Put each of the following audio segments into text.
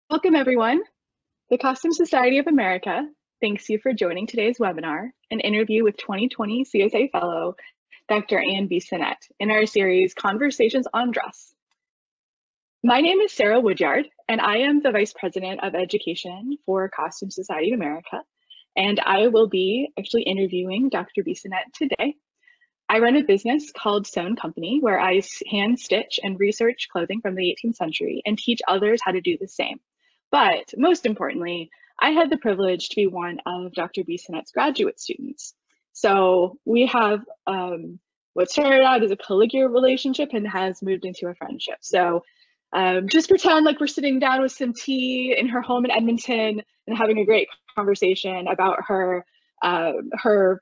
Welcome, everyone. The Costume Society of America thanks you for joining today's webinar, an interview with 2020 CSA Fellow, Dr. Bissonnette, in our series, Conversations on Dress. My name is Sarah Woodyard, and I am the Vice President of Education for Costume Society of America, and I will be actually interviewing Dr. Bissonnette today. I run a business called Sewn Company, where I hand stitch and research clothing from the 18th century and teach others how to do the same. But most importantly, I had the privilege to be one of Dr. Bissonnette's graduate students. So we have what started out as a collegiate relationship and has moved into a friendship. So just pretend like we're sitting down with some tea in her home in Edmonton and having a great conversation about her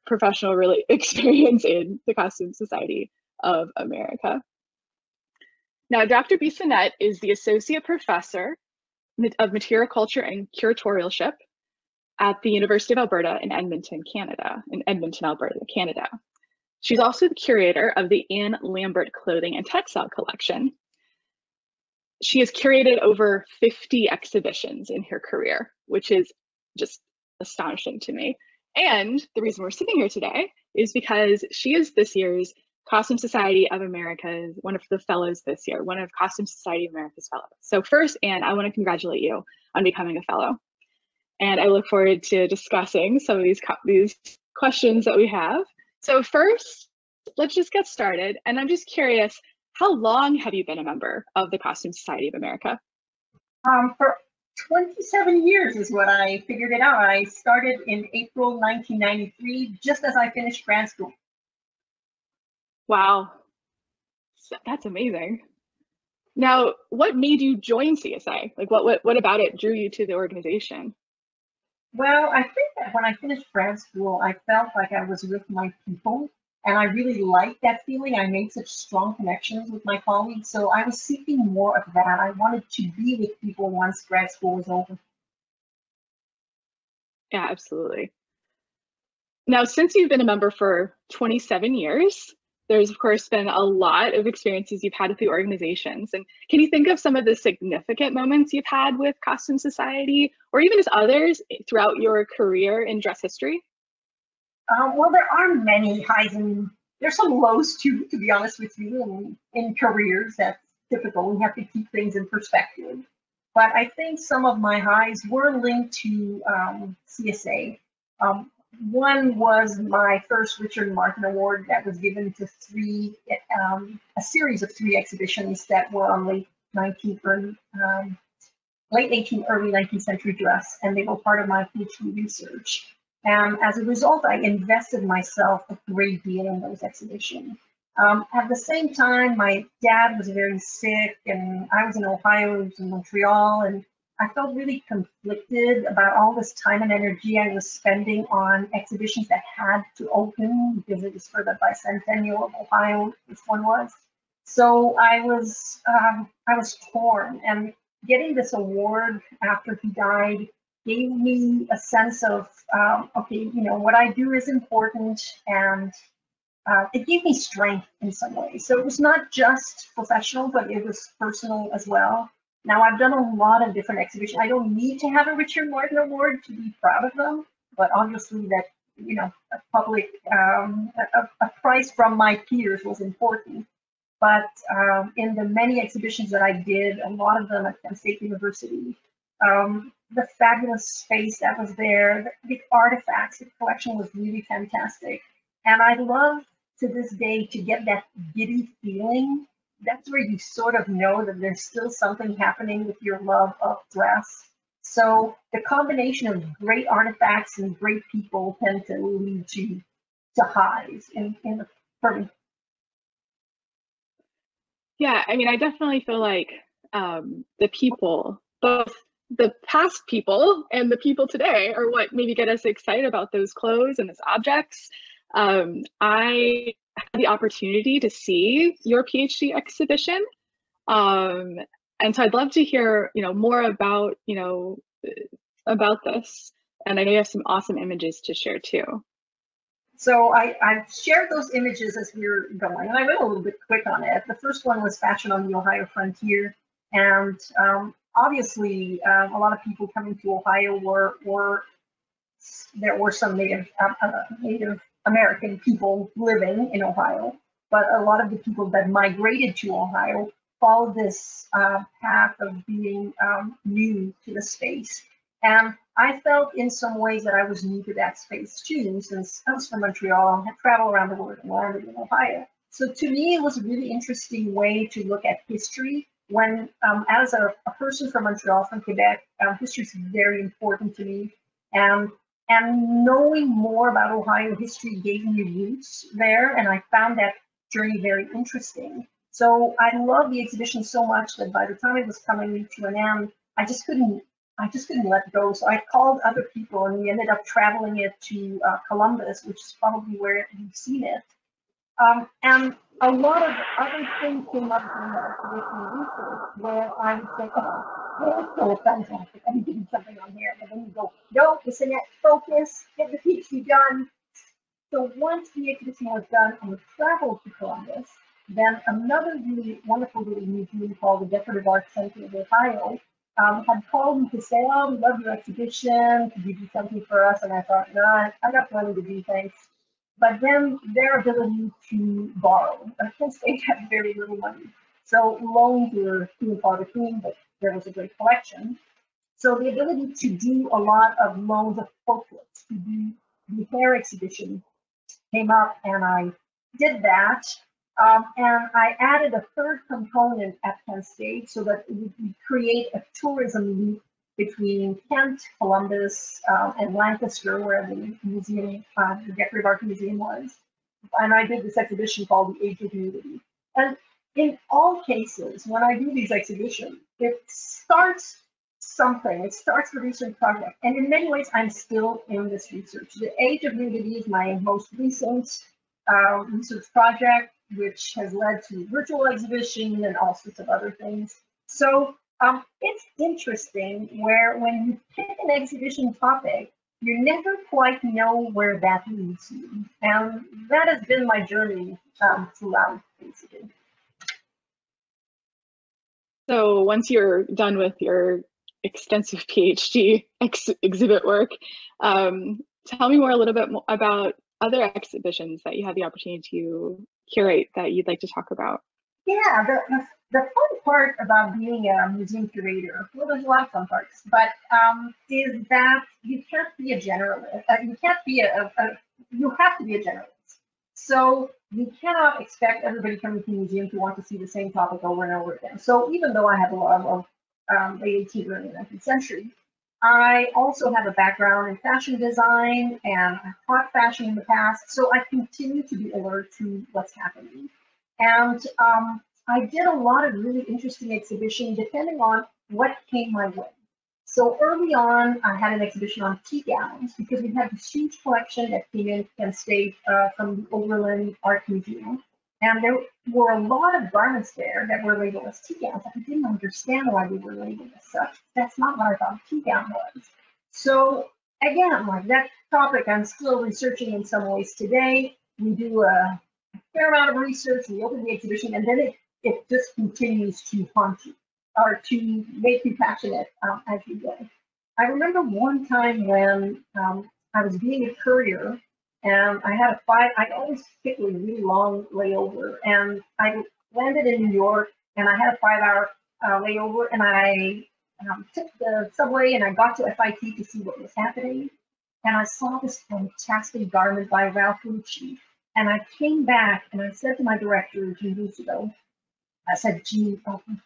professional experience in the Costume Society of America. Now, Dr. Bissonnette is the Associate Professor of Material Culture and Curatorship at the University of Alberta in Edmonton, Alberta, Canada. She's also the curator of the Lambert clothing and textile collection. She has curated over 50 exhibitions in her career, which is just astonishing to me. And the reason we're sitting here today is because she is this year's Costume Society of America's, one of the fellows this year, one of Costume Society of America's fellows. So first, Anne, I want to congratulate you on becoming a fellow. And I look forward to discussing some of these questions that we have. So first, let's just get started. And I'm just curious, how long have you been a member of the Costume Society of America? For 27 years is what I figured it out. I started in April 1993, just as I finished grad school. Wow, that's amazing. Now, what made you join CSA? Like, what about it drew you to the organization? Well, I think that when I finished grad school, I felt like I was with my people, and I really liked that feeling. I made such strong connections with my colleagues, so I was seeking more of that. I wanted to be with people once grad school was over. Yeah, absolutely. Now, since you've been a member for 27 years, there's of course been a lot of experiences you've had with the organizations. And can you think of some of the significant moments you've had with Costume Society, or even as others throughout your career in dress history? Well, there are many highs and there's some lows too, to be honest with you. In careers, that's typical. We have to keep things in perspective. But I think some of my highs were linked to CSA. One was my first Richard Martin Award that was given to a series of 3 exhibitions that were on late 18th, early 19th century dress, and they were part of my Ph.D. research. And as a result, I invested myself a great deal in those exhibitions. At the same time, my dad was very sick, and I was in Ohio, he was in Montreal, and I felt really conflicted about all this time and energy I was spending on exhibitions that had to open because it was for the bicentennial of Ohio, this one was. So I was torn, and getting this award after he died gave me a sense of, okay, you know, what I do is important, and it gave me strength in some ways. So it was not just professional, but it was personal as well. Now, I've done a lot of different exhibitions. I don't need to have a Richard Martin Award to be proud of them, but obviously that, you know, a public, a prize from my peers was important. But in the many exhibitions that I did, a lot of them at Penn State University, the fabulous space that was there, the artifacts, the collection was really fantastic. And I love to this day to get that giddy feeling. That's where you sort of know that there's still something happening with your love of dress. So the combination of great artifacts and great people tend to lead to highs for me. Yeah, I mean, I definitely feel like the people, both the past people and the people today, are what maybe get us excited about those clothes and those objects. I had the opportunity to see your PhD exhibition, and so I'd love to hear, you know, more about, you know, about this. And I know you have some awesome images to share too. So I've shared those images as we were going, and I went a little bit quick on it. The first one was Fashion on the Ohio Frontier, and obviously, a lot of people coming to Ohio there were some Native American people living in Ohio, but a lot of the people that migrated to Ohio followed this path of being new to the space. And I felt in some ways that I was new to that space too, since I was from Montreal, had traveled around the world and landed in Ohio. So to me, it was a really interesting way to look at history when, as a person from Montreal, from Quebec, history is very important to me. And knowing more about Ohio history gave me roots there, and I found that journey very interesting. So I love the exhibition so much that by the time it was coming to an end, I just couldn't let go. So I called other people, and we ended up traveling it to Columbus, which is probably where you've seen it. And a lot of other things came up in the exhibition research where I would say, oh, that's so fantastic, I'm doing something on here. And then you go, no, Bissonnette, focus, get the PhD done. So once the exhibition was done and we traveled to Columbus, then another really wonderful little museum called the Decorative Arts Center of Ohio had called me to say, oh, we love your exhibition, could you do something for us? And I thought, no, I got plenty to do, thanks. But then their ability to borrow. Kent State had very little money. So loans were few and far between, but there was a great collection. So the ability to do a lot of loans of portraits, to do the hair exhibition came up, and I did that. And I added a third component at Kent State so that it would create a tourism loop between Kent, Columbus, and Lancaster, where the museum, the Decorative Art Museum was. And I did this exhibition called The Age of Nudity. And in all cases, when I do these exhibitions, it starts something. It starts the research project. And in many ways, I'm still in this research. The Age of Nudity is my most recent research project, which has led to virtual exhibition and all sorts of other things. So it's interesting where when you pick an exhibition topic, you never quite know where that leads you. And that has been my journey throughout, basically. So once you're done with your extensive PhD exhibit work, tell me more a little bit more about other exhibitions that you had the opportunity to curate that you'd like to talk about. Yeah, the fun part about being a museum curator, well, there's a lot of fun parts, but is that you can't be a generalist. You can't be you have to be a generalist. So you cannot expect everybody coming to the museum to want to see the same topic over and over again. So even though I have a lot of late 18th, early 19th century, I also have a background in fashion design, and I've taught fashion in the past, so I continue to be alert to what's happening. And I did a lot of really interesting exhibitions depending on what came my way. So early on, I had an exhibition on tea gowns because we had this huge collection that came in Kent State from the Oberlin Art Museum. And there were a lot of garments there that were labeled as tea gowns. I didn't understand why they were labeled as such. That's not what I thought a tea gown was. So again, like that topic, I'm still researching in some ways today. We do a fair amount of research, we open the exhibition, and then it just continues to haunt you or to make you passionate as you go. I remember one time when I was being a courier, and I had I always pick a really long layover, and I landed in New York, and I had a 5-hour layover, and I took the subway, and I got to FIT to see what was happening, and I saw this fantastic garment by Ralph Lucci. And I came back and I said to my director, Gene Lucido, I said, Gene,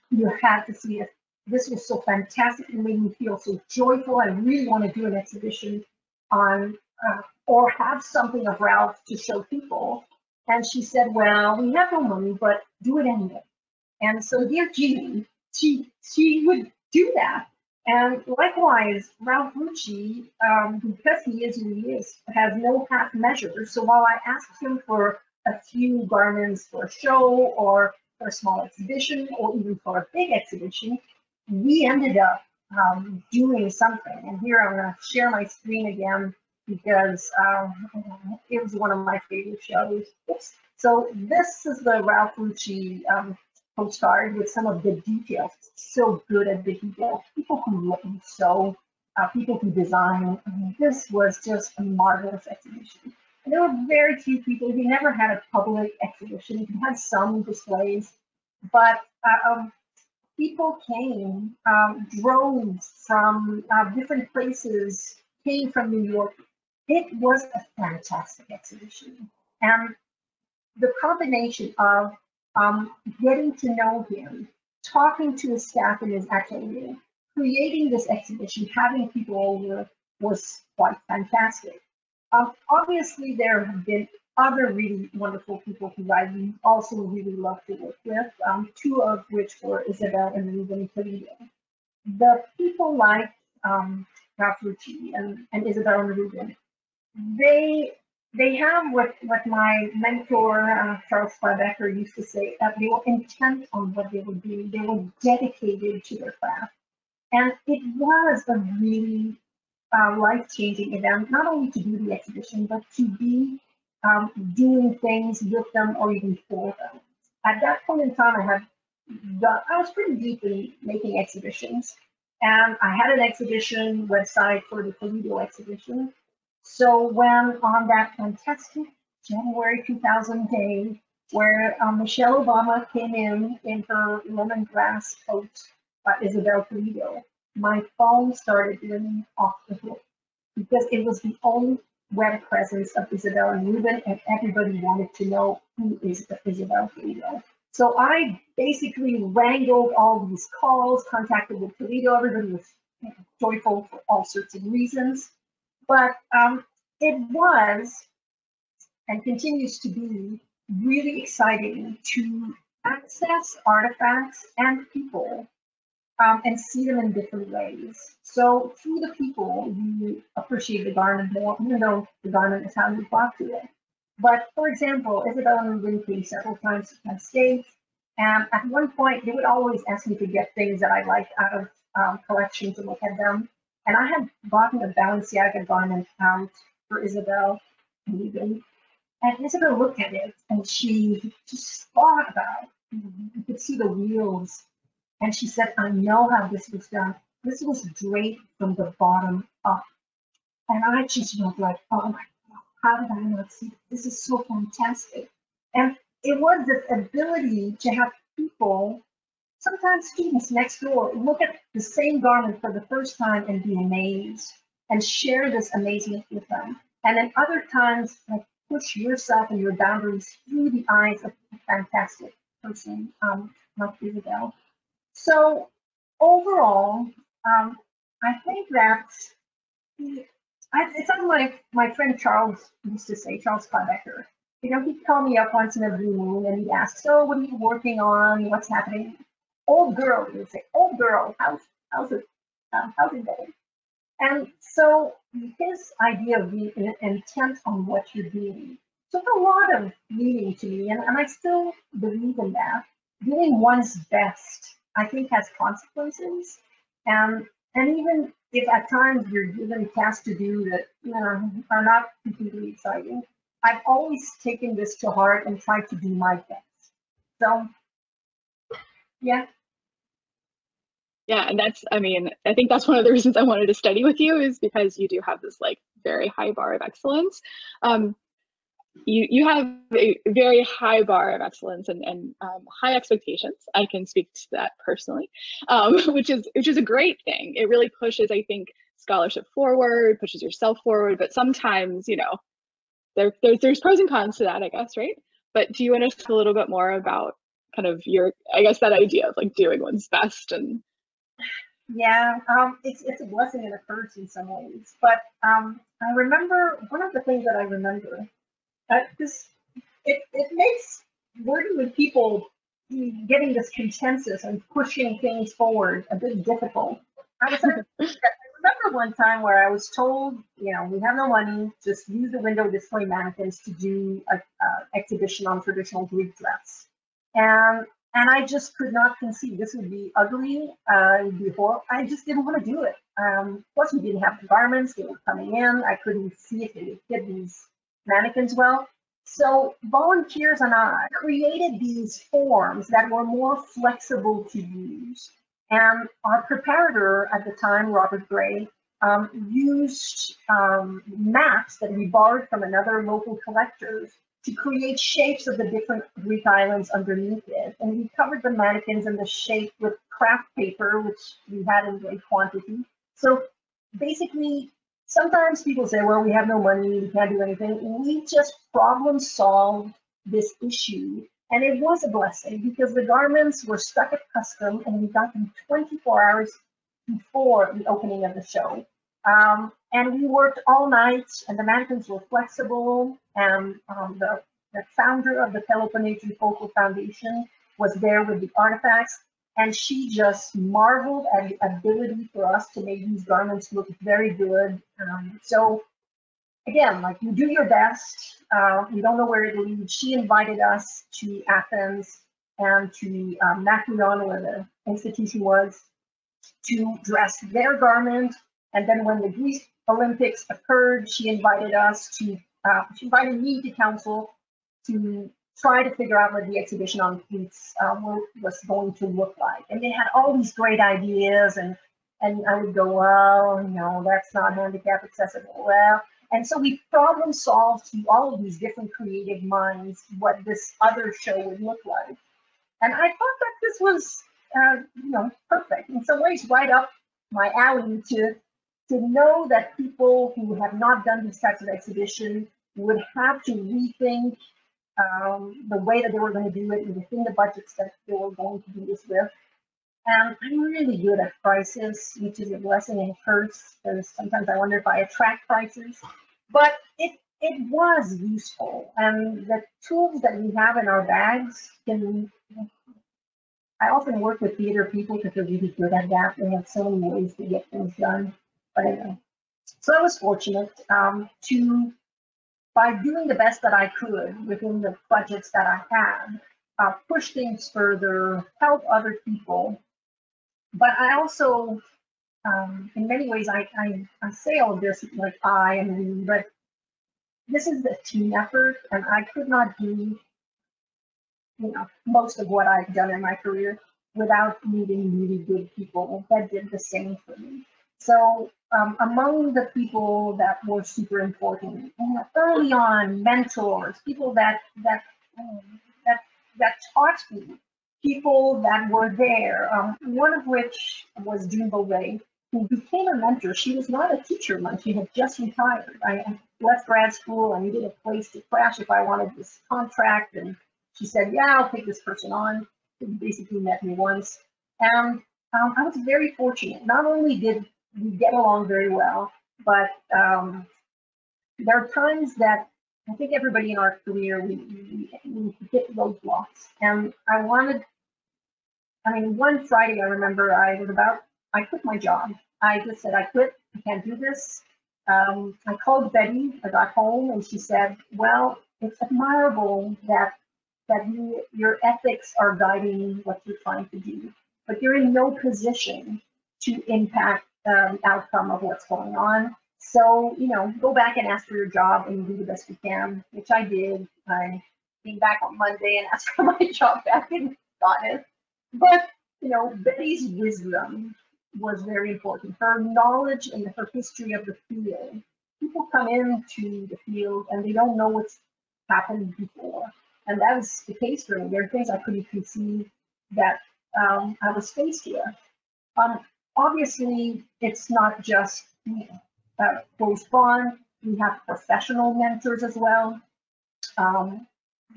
you have to see it. This was so fantastic. It made me feel so joyful. I really want to do an exhibition on, or have something of Ralph to show people. And she said, well, we have no money, but do it anyway. And so dear Gene, she would do that. And likewise, Ralph Lucci, because he is who he is, has no half measures. So while I asked him for a few garments for a show or for a small exhibition or even for a big exhibition, we ended up doing something. And here I'm going to share my screen again because it was one of my favorite shows. Oops. So this is the Ralph Lucci postcard with some of the details. So good at the details. People who sew, people who design. I mean, this was just a marvelous exhibition. And there were very few people. We never had a public exhibition. We had some displays, but people came, droves from different places, came from New York. It was a fantastic exhibition. And the combination of getting to know him, talking to his staff in his atelier, creating this exhibition, having people over was quite fantastic. Obviously, there have been other really wonderful people who I also really love to work with, two of which were Isabel and Ruben Toledo. The people like Rafucci and Isabel and Ruben, they have what my mentor, Charles Klebecker, used to say, that they were intent on what they were doing. They were dedicated to their craft. And it was a really life-changing event, not only to do the exhibition, but to be doing things with them or even for them. At that point in time, I was pretty deep in making exhibitions. And I had an exhibition website for the Toledo exhibition. So when on that fantastic January 2000 day, where Michelle Obama came in her lemongrass coat by Isabel Toledo, my phone started ringing off the hook because it was the only web presence of Isabel and Ruben, and everybody wanted to know who is Isabel Toledo. So I basically wrangled all these calls, contacted with Toledo. Everybody was joyful for all sorts of reasons. But it was and continues to be really exciting to access artifacts and people and see them in different ways. So through the people, you appreciate the garment more, even though the garment is how you brought to it. But for example, Isabel and Ruben came several times to my States, and at one point they would always ask me to get things that I liked out of collections and look at them. And I had gotten a Balenciaga garment out for Isabel and Ruben. And Isabel looked at it and she just thought about it. You could see the wheels. And she said, I know how this was done. This was draped from the bottom up. And I just was like, oh my God, how did I not see it? This is so fantastic. And it was this ability to have people, sometimes students next door, look at the same garment for the first time and be amazed and share this amazement with them. And then other times, like, push yourself and your boundaries through the eyes of a fantastic person like Isabel. So overall, I think that it's something my friend Charles used to say, Charles Klebecker. You know, he'd call me up once in a blue moon and he'd ask, so what are you working on? What's happening? Old girl, he would say, old girl, how's it going? And so his idea of being intent on what you're doing took a lot of meaning to me, and I still believe in that. Doing one's best, I think, has consequences, and even if at times you're given tasks to do that are not completely exciting, I've always taken this to heart and tried to do my best. So, yeah. Yeah, and I think that's one of the reasons I wanted to study with you, is because you do have this like very high bar of excellence. You have a very high bar of excellence and high expectations. I can speak to that personally, which is a great thing. It really pushes, I think, scholarship forward, pushes yourself forward. But sometimes, there's pros and cons to that, I guess, right? But do you want to talk a little bit more about kind of that idea of like doing one's best? And yeah, it's a blessing and a curse in some ways. But I remember one of the things that I remember. It makes working with people, getting this consensus and pushing things forward a bit difficult. I remember one time where I was told, we have no money, just use the window display mannequins to do an exhibition on traditional Greek dress. And I just could not conceive this would be ugly, it would be horrible. I just didn't want to do it. Plus, we didn't have the garments, they were coming in. I couldn't see if they would fit these mannequins well. So volunteers and I created these forms that were more flexible to use. And our preparator at the time, Robert Gray, used maps that we borrowed from another local collector to create shapes of the different Greek islands underneath it. And we covered the mannequins and the shape with craft paper, which we had in great quantity. So basically, sometimes people say, well, we have no money, we can't do anything. We just problem solved this issue. And it was a blessing because the garments were stuck at custom and we got them 24 hours before the opening of the show. And we worked all night and the mannequins were flexible. And the founder of the Peloponnesian Focal Foundation was there with the artifacts. And she just marveled at the ability for us to make these garments look very good. So again, like, you do your best. You don't know where it leads. She invited us to Athens and to Macedon, where the institution was, to dress their garment. And then when the Greece Olympics occurred, she invited she invited me to council to try to figure out what the exhibition on fleets was going to look like. And they had all these great ideas, and I would go, well, no, that's not handicap accessible. Well, and so we problem solved to all of these different creative minds what this other show would look like. And I thought that this was, perfect. In some ways, right up my alley to know that people who have not done these types of exhibition would have to rethink the way that they were going to do it within the budgets that they were going to do this with. And I'm really good at prices, which is a blessing and a curse, because sometimes I wonder if I attract prices. But it was useful, and the tools that we have in our bags can. I often work with theater people because they're really good at that. They have so many ways to get things done. But anyway, so I was fortunate to, by doing the best that I could within the budgets that I had, push things further, help other people. But I also, in many ways, I say all of this like I and we, but this is a team effort, and I could not do, most of what I've done in my career without meeting really good people that did the same for me. So among the people that were super important, early on, mentors, people that taught me, people that were there. One of which was June Beauvais, who became a mentor. She was not a teacher when she had just retired. I left grad school. I needed a place to crash if I wanted this contract, and she said, "Yeah, I'll take this person on." She basically met me once, and I was very fortunate. Not only did we get along very well, but there are times that I think everybody in our career, we hit roadblocks. And one Friday I remember I quit my job. I just said, I quit, I can't do this. I called Betty, I got home, and she said, well, it's admirable that your ethics are guiding what you're trying to do, but you're in no position to impact the outcome of what's going on. So, go back and ask for your job and do the best you can, which I did. I came back on Monday and asked for my job back and got it. But, Betty's wisdom was very important. Her knowledge and her history of the field. People come into the field and they don't know what's happened before. And that was the case for me. There are things I couldn't conceive that I was faced with. Obviously, it's not just close bond. We have professional mentors as well.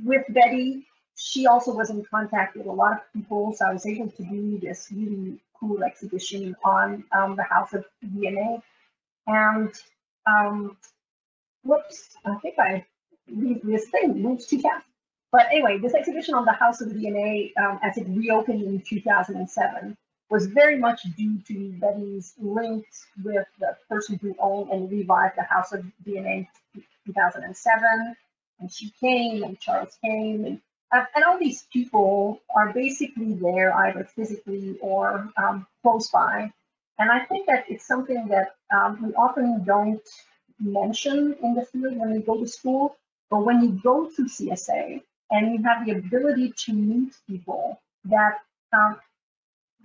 With Betty, she also was in contact with a lot of people, so I was able to do this really cool exhibition on the House of DNA. And whoops, I think this thing moves too fast. But anyway, this exhibition on the House of DNA, as it reopened in 2007, was very much due to Betty's links with the person who owned and revived the House of DNA in 2007. And she came, and Charles came, and all these people are basically there either physically or close by. And I think that it's something that we often don't mention in the field when we go to school, But when you go to CSA and you have the ability to meet people that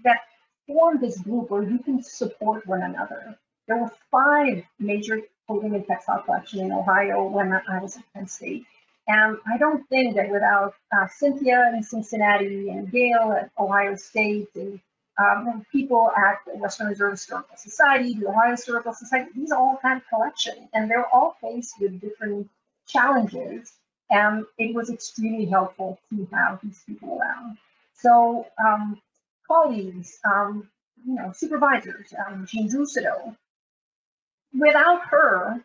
that form this group where you can support one another. There were 5 major clothing and textile collections in Ohio when I was at Penn State. And I don't think that without Cynthia in Cincinnati and Gail at Ohio State and people at the Western Reserve Historical Society, the Ohio Historical Society, these all had collections and they're all faced with different challenges. And it was extremely helpful to have these people around. So colleagues, supervisors, Jean Drusido, without her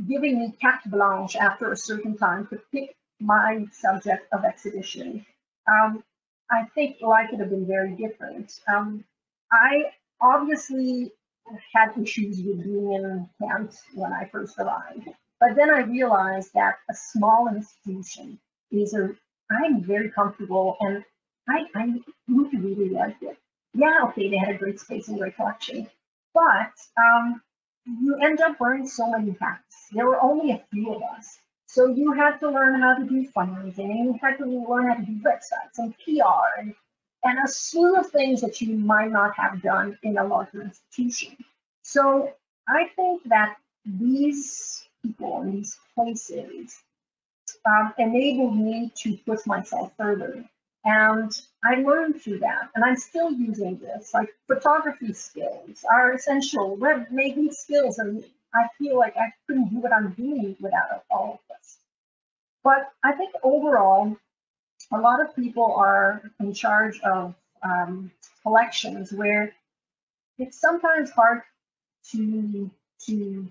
giving me carte blanche after a certain time to pick my subject of exhibition, I think life would have been very different. I obviously had issues with being in Kent when I first arrived, but then I realized that a small institution I'm very comfortable and I really liked it. Yeah, okay, they had a great space and great collection, but you end up wearing so many hats. There were only a few of us. So you had to learn how to do fundraising, and you had to learn how to do websites and PR and a slew of things that you might not have done in a larger institution. So I think that these people and these places enabled me to push myself further. And I learned through that, and I'm still using this. Like photography skills are essential, web making skills, and I feel like I couldn't do what I'm doing without all of this. But I think overall, a lot of people are in charge of collections where it's sometimes hard to deal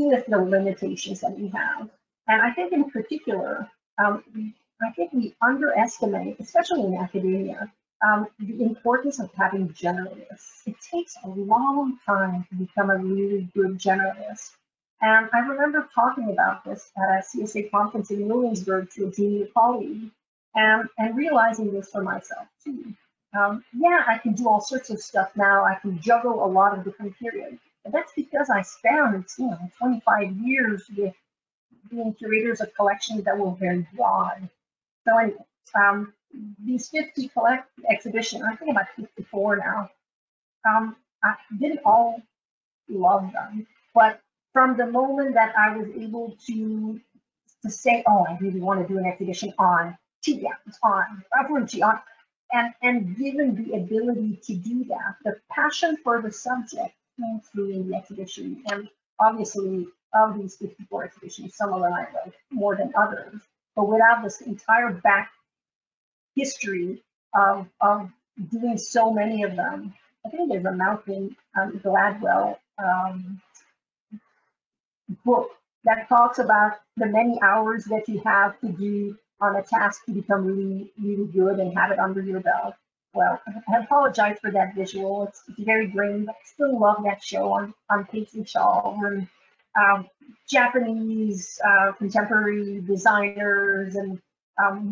with the limitations that we have. And I think in particular, I think we underestimate, especially in academia, the importance of having generalists. It takes a long time to become a really good generalist. And I remember talking about this at a CSA conference in Williamsburg to a junior colleague and realizing this for myself too. Yeah, I can do all sorts of stuff now. I can juggle a lot of different periods. But that's because I spent 25 years with being curators of collections that were very broad. So anyway, these 50 exhibitions, I think about 54 now, I didn't all love them, but from the moment that I was able to say, oh, I really want to do an exhibition on tea gowns, on Frenchie, on, and given the ability to do that, the passion for the subject came through in the exhibition. And obviously, of these 54 exhibitions, some of them I wrote more than others. But without this entire back history of doing so many of them, I think there's a Malcolm Gladwell book that talks about the many hours that you have to do on a task to become really, really good and have it under your belt. Well, I apologize for that visual. It's very grainy, but I still love that show on Paisley Shaw and Japanese contemporary designers and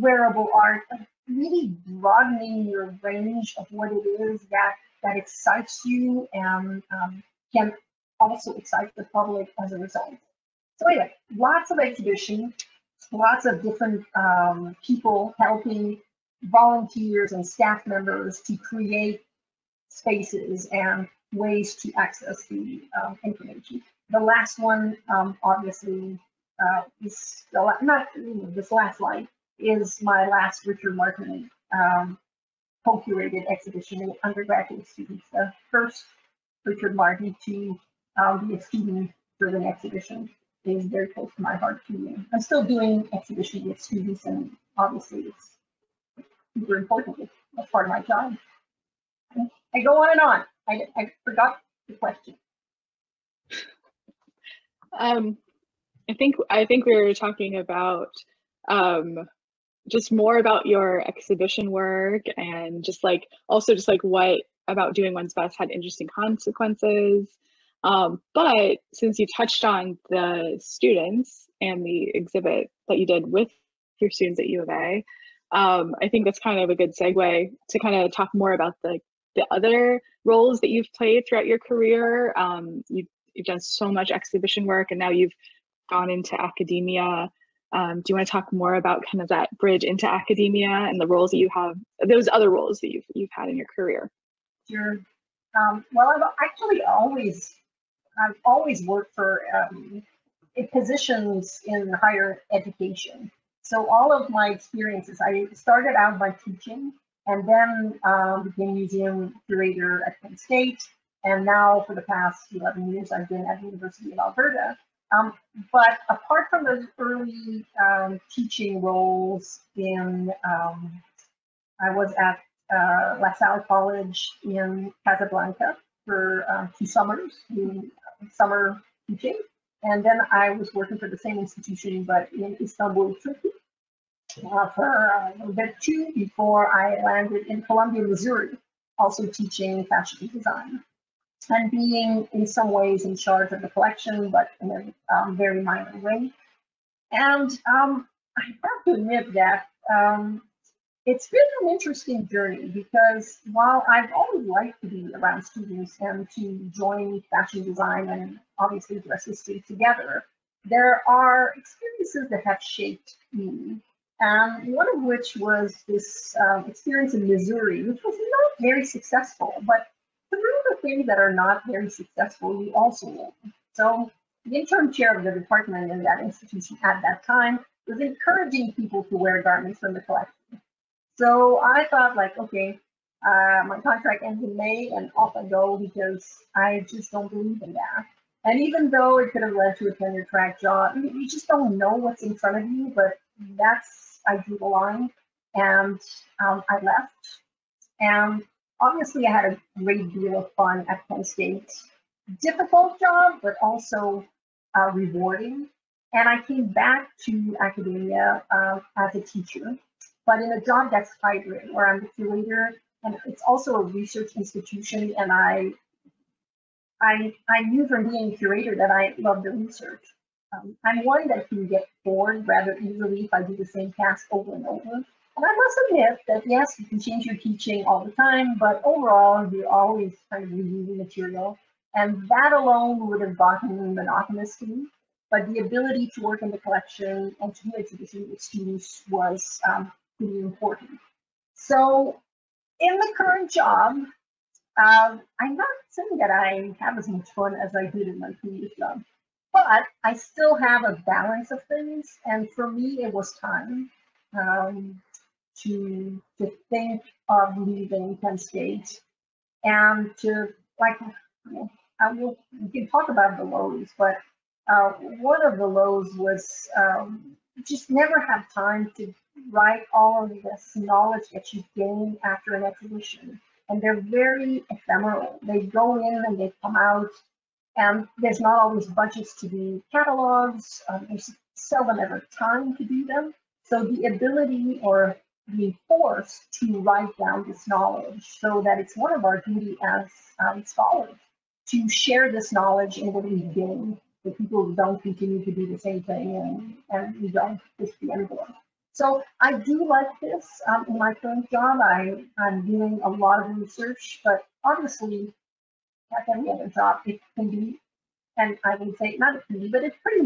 wearable art, really broadening your range of what it is that excites you and can also excite the public as a result. So anyway, lots of exhibitions, lots of different people helping, volunteers and staff members to create spaces and ways to access the information. The last one, obviously, is not this last slide is my last Richard Martin co-curated exhibition with undergraduate students. The first Richard Martin to be a student-driven exhibition is very close to my heart too. I'm still doing exhibitions with students, and obviously it's super important. That's part of my job. I go on and on. I forgot the question. I think we were talking about just more about your exhibition work and just like what about doing one's best had interesting consequences. But since you touched on the students and the exhibit that you did with your students at U of A, I think that's kind of a good segue to kind of talk more about the other roles that you've played throughout your career. You've done so much exhibition work, and now you've gone into academia. Do you want to talk more about kind of that bridge into academia and the roles that you have, those other roles that you've had in your career? Sure. Well, I've always worked for in positions in higher education. So all of my experiences, I started out by teaching and then became museum curator at Penn State. And now for the past 11 years, I've been at the University of Alberta. But apart from those early teaching roles I was at La Salle College in Casablanca for 2 summers, doing summer teaching. And then I was working for the same institution, but in Istanbul, Turkey, for a little bit too, before I landed in Columbia, Missouri, also teaching fashion design and being in some ways in charge of the collection, but in a very minor way. And I have to admit that it's been an interesting journey, because while I've always liked to be around students and to join fashion design and obviously dress history together, there are experiences that have shaped me. One of which was this experience in Missouri, which was not very successful, but through the things that are not very successful, you also learn. So the interim chair of the department in that institution at that time was encouraging people to wear garments from the collection. So I thought, like, okay, my contract ends in May and off I go, because I just don't believe in that. And even though it could have led to a tenure track job, you just don't know what's in front of you, but I drew the line, and I left. And obviously I had a great deal of fun at Penn State. Difficult job, but also rewarding. And I came back to academia as a teacher, but in a job that's hybrid, where I'm the curator, and it's also a research institution. And I knew from being a curator that I love the research. I'm one that can get bored rather easily if I do the same task over and over. And I must admit that, yes, you can change your teaching all the time, but overall, you're always kind of reviewing material. And that alone would have gotten monotonous to me. But the ability to work in the collection and to do exhibitions with students was pretty important. So in the current job, I'm not saying that I have as much fun as I did in my previous job, but I still have a balance of things. And for me, it was time to think of leaving Penn State, and to, like, we can talk about the lows, but one of the lows was just never have time to write all of this knowledge that you gain after an exhibition. And they're very ephemeral. They go in and they come out, and there's not always budgets to do catalogs. There's seldom ever time to do them. So the ability or being forced to write down this knowledge, so that it's one of our duty as scholars to share this knowledge in what we gain, that people don't continue to do the same thing and we don't push the envelope. So I do like this in my current job. I'm doing a lot of research, but obviously, like every other job, it can be, and I would say not it can be, but it's pretty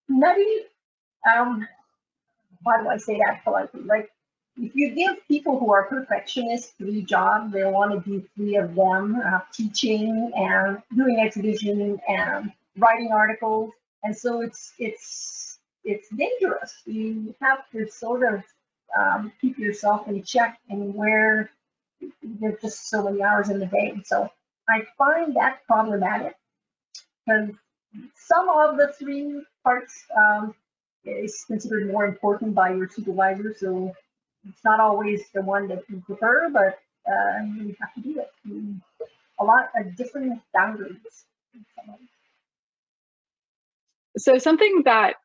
nutty. Why do I say that politely? Like, if you give people who are perfectionists 3 jobs, they want to do 3 of them, teaching and doing exhibition and writing articles, and so it's dangerous. You have to sort of keep yourself in check, and where there's just so many hours in the day. So I find that problematic, because some of the 3 parts is considered more important by your supervisor. So it's not always the one that you prefer, but you have to do it. A lot of different boundaries. So something that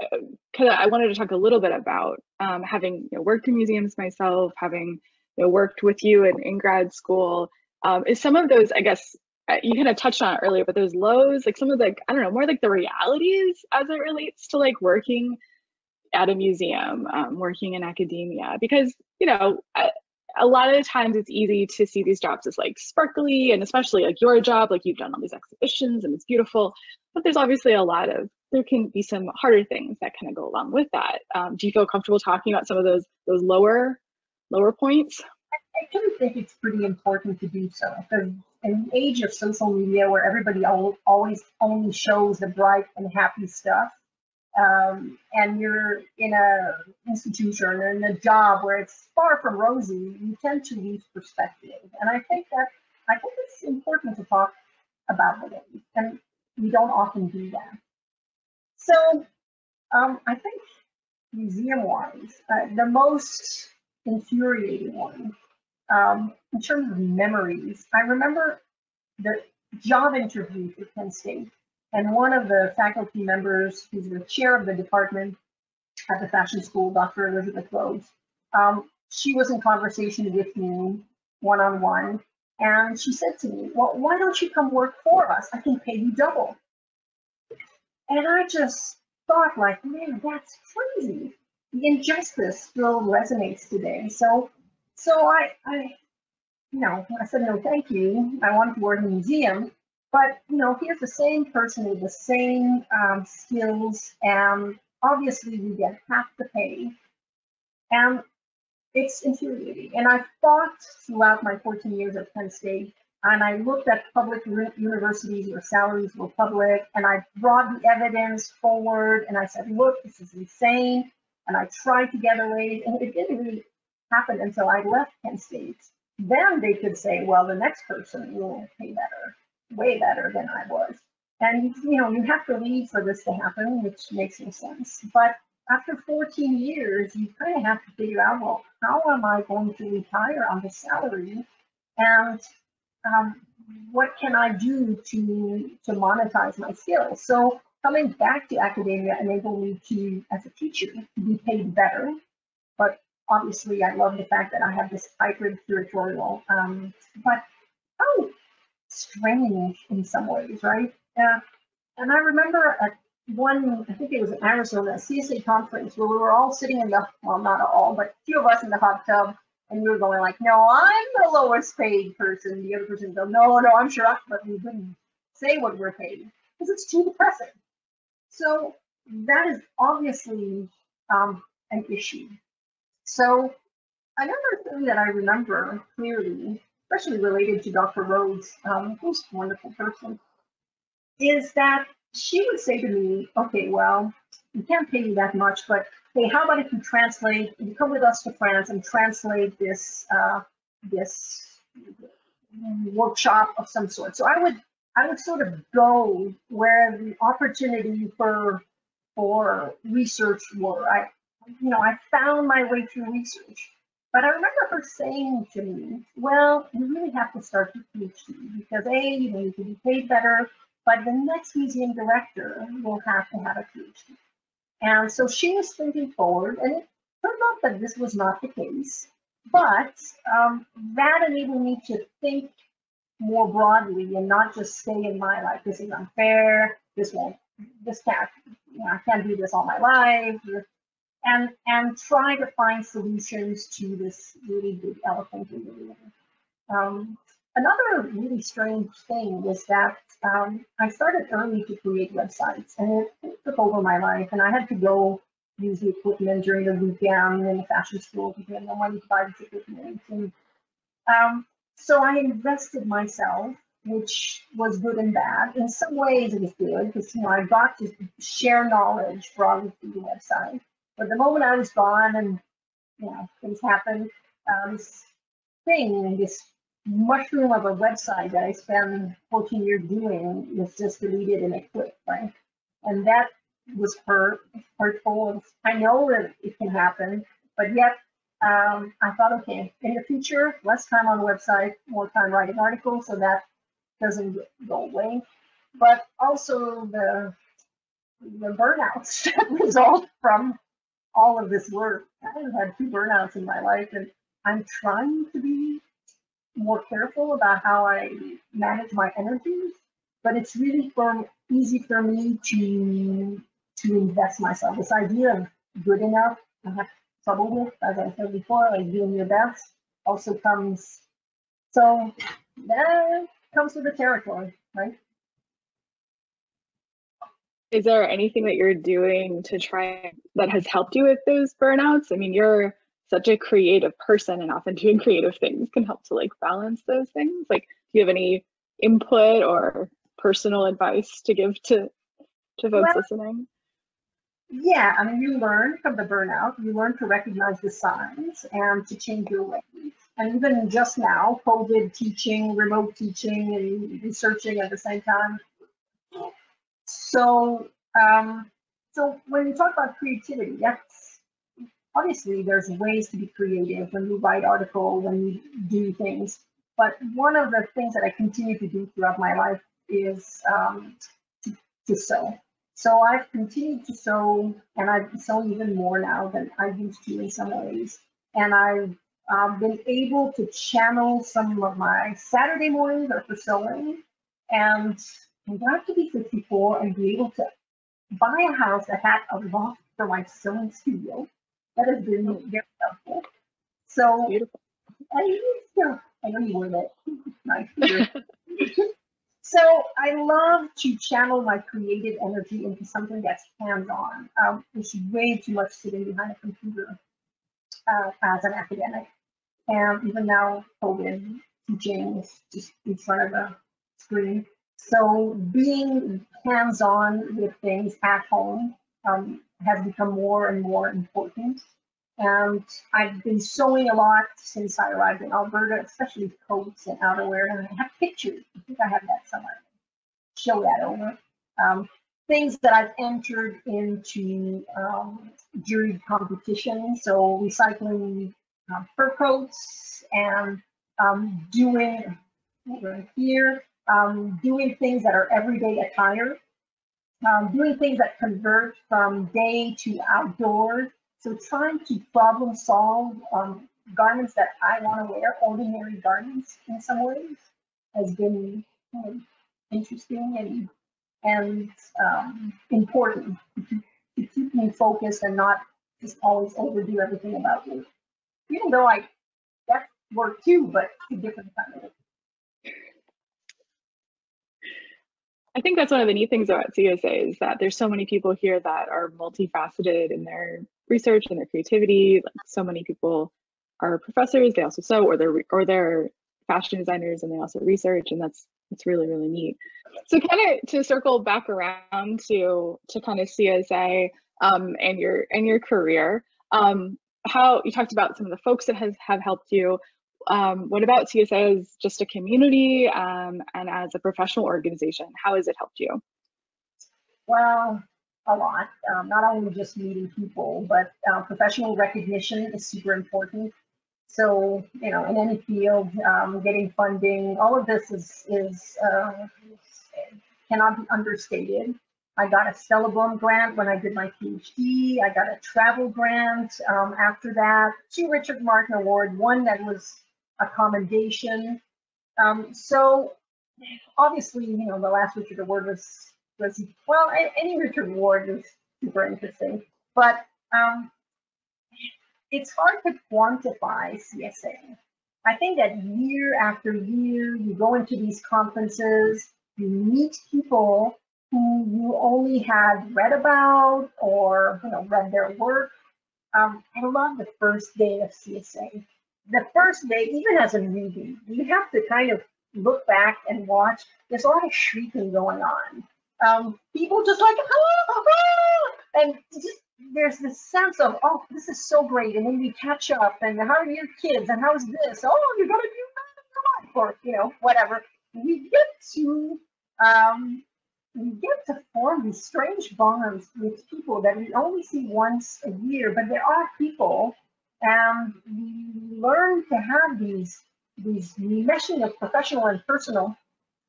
I wanted to talk a little bit about, having worked in museums myself, having worked with you in grad school, is some of those, I guess, you kind of touched on it earlier, but those lows, like some of the, I don't know, more like the realities as it relates to like working at a museum, working in academia, because a lot of the times it's easy to see these jobs as like sparkly, and especially like your job, like you've done all these exhibitions and it's beautiful, but there's obviously a lot of there can be some harder things that kind of go along with that. Do you feel comfortable talking about some of those lower points? I do think it's pretty important to do so, because in the age of social media where everybody always only shows the bright and happy stuff, and you're in a institution or in a job where it's far from rosy, you tend to lose perspective. And I think it's important to talk about it, and we don't often do that. So I think museum-wise, the most infuriating one, in terms of memories, I remember the job interview for Penn State, and one of the faculty members, who's the chair of the department at the fashion school, Dr. Elizabeth Rhodes, she was in conversation with me one-on-one, and she said to me, well, why don't you come work for us? I can pay you double. And I just thought, like, man, that's crazy. The injustice still resonates today. So I said, no, thank you. I wanted to work in a museum. But, here's the same person with the same skills, and obviously we get half the pay. And it's infuriating. And I fought throughout my 14 years at Penn State, and I looked at public universities where salaries were public, and I brought the evidence forward, and I said, look, this is insane. And I tried to get away, and it didn't really happen until I left Penn State. Then they could say, well, the next person will pay better, way better than I was. And, you have to leave for this to happen, which makes no sense. But after 14 years, you kind of have to figure out, well, how am I going to retire on the salary? And what can I do to monetize my skills? So coming back to academia enabled me to, as a teacher, to be paid better. But obviously, I love the fact that I have this hybrid curatorial, but how strange in some ways, right? And I remember at one, I think it was in Arizona, Csa Conference, where we were all sitting in the, well, not all, but a few of us in the hot tub, and we were going like, no, I'm the lowest paid person. The other person goes, no, I'm sure, but we didn't say what we're paid because it's too depressing. So that is obviously an issue. So another thing that I remember clearly, especially related to Dr. Rhodes, who's a wonderful person, is that she would say to me, okay, well, we can't pay you that much, but hey, how about if you come with us to France and translate this workshop of some sort. So I would sort of go where the opportunity for research were. I found my way through research. But I remember her saying to me, well, you really have to start your PhD because you can be paid better, but the next museum director will have to have a PhD. And so she was thinking forward, and it turned out that this was not the case. But that enabled me to think more broadly and not just stay in my life. This is unfair. I can't do this all my life. And try to find solutions to this really big elephant in the room. Another really strange thing was that I started early to create websites, and it took over my life, and I had to go use the equipment during the weekend in the fashion school because I had no money to buy this equipment. And so I invested myself, which was good and bad. In some ways it was good because I got to share knowledge broadly through the website. But the moment I was gone and things happened, this mushroom of a website that I spent 14 years doing was just deleted and it quit, right? And that was hurtful. I know that it can happen, but yet I thought, okay, in the future, less time on the website, more time writing articles, so that doesn't go away. But also the burnouts that result from all of this work. I've had 2 burnouts in my life, and I'm trying to be more careful about how I manage my energies, but it's really easy for me to invest myself. This idea of good enough, I have trouble with, as I said before, like doing your best also comes, so that comes with the territory, right? Is there anything that you're doing to try that has helped you with those burnouts? I mean, you're such a creative person, and often doing creative things can help to like balance those things. Like, do you have any input or personal advice to give to folks Well, listening? yeah, I mean, you learn from the burnout, you learn to recognize the signs and to change your ways. And even just now, COVID teaching, remote teaching, and researching at the same time. So, so when you talk about creativity, that's obviously there's ways to be creative when you write articles, when you do things. But one of the things that I continue to do throughout my life is to sew. So I've continued to sew, and I've sewn even more now than I used to in some ways. And I've been able to channel some of my Saturday mornings are for sewing, and I'm glad to be 54 and be able to buy a house that had a loft for my sewing studio. That has been very helpful. So Beautiful. I know you were that. Nice. So I love to channel my creative energy into something that's hands-on. There's way too much sitting behind a computer as an academic. And even now, COVID, teaching is just in front of a screen. So being hands-on with things at home has become more and more important. And I've been sewing a lot since I arrived in Alberta, especially coats and outerwear. And I have pictures. I think I have that somewhere. Show that over. Things that I've entered into jury competition. So recycling fur coats and doing here, doing things that are everyday attire, doing things that convert from day to outdoor. So trying to problem solve garments that I want to wear, ordinary garments in some ways, has been interesting and important to keep me focused and not just always overdo everything about work. Even though that's work too, but a different kind of work. I think that's one of the neat things about CSA is that there's so many people here that are multifaceted in their research and their creativity. Like, so many people are professors, they also sew, or they're fashion designers and they also research, and that's really, really neat. So kind of to circle back around to kind of CSA and your career, how you talked about some of the folks that have helped you. What about CSA as just a community and as a professional organization? How has it helped you? Well, a lot. Not only just meeting people, but professional recognition is super important. So, in any field, getting funding, all of this is cannot be understated. I got a Stella Blum grant when I did my Ph.D. I got a travel grant after that, 2 Richard Martin Award, one that was a commendation. So obviously, the last Richard Award was well, any Richard Award is super interesting, but it's hard to quantify CSA. I think that year after year, you go into these conferences, you meet people who you only had read about or read their work. I love the first day of CSA. The first day, even as a newbie, you have to kind of look back and watch. There's a lot of shrieking going on. People just like, and just there's this sense of, oh, this is so great, and then we catch up, and how are your kids, and how's this? Oh, you're gonna do that, or whatever. We get to form these strange bonds with people that we only see once a year, but there are people, and we learn to have these meshing of professional and personal.